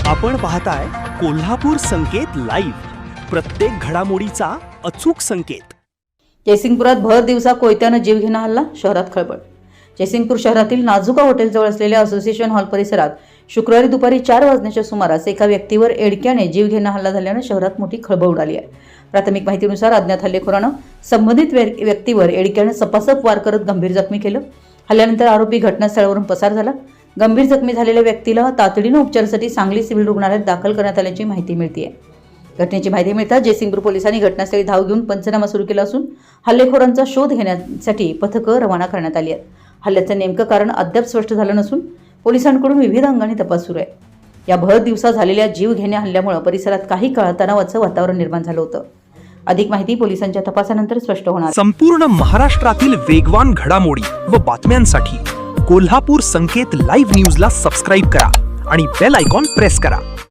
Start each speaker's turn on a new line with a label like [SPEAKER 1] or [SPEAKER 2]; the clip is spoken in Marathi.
[SPEAKER 1] आपण पाहताय कोल्हापूर संकेत लाईव्ह, प्रत्येक घडामोडीचा अचूक संकेत।
[SPEAKER 2] जयसिंगपुरात भर दिवसा कोयत्यानं जीवघेणा हल्ला, शहरात खळबळ। जयसिंगपूर शहरातील नाजुका हॉटेलजवळ असलेल्या असोसिएशन हॉल परिसरात शुक्रवारी दुपारी 4 वाजण्याच्या सुमारास एका व्यक्तीवर एडक्याने जीवघेणा हल्ला झाल्याने शहरात मोठी खळबळ उडाली आहे। प्राथमिक माहितीनुसार अज्ञात हल्लेखोरानं संबंधित व्यक्तीवर एडक्याने सपासप वार करत गंभीर जखमी केलं। हल्ल्यानंतर आरोपी घटनास्थळावरून पसार झाला। गंभीर जखमी झालेल्या व्यक्तीला तातडीने उपचारासाठी सांगली सिव्हिल रुग्णालयात दाखल करण्यात आल्याची माहिती मिळते। घटनेची माहिती मिळताच जयसिंगपूर पोलिसांनी घटनास्थळी धाव घेऊन पंचनामा सुरू केला असून हल्लेखोरांचा शोध घेण्यासाठी पथकं रवाना करण्यात आली आहेत। हल्ल्याचं नेमकं कारण अद्याप स्पष्ट झालं नसून पोलिसांकडून विविध अंगाने तपास सुरू आहे। या भर दिवसा झालेल्या जीवघेण्या हल्ल्यामुळे परिसरात काही काळ तणावाचं वातावरण निर्माण झालं होतं। अधिक माहिती पोलिसांच्या तपासानंतर स्पष्ट होणार।
[SPEAKER 1] संपूर्ण महाराष्ट्रातील वेगवान घडामोडी व बातम्यांसाठी कोल्हापूर संकेत लाईव्ह न्यूजला सबस्क्राईब करा आणि बेल आयकॉन प्रेस करा।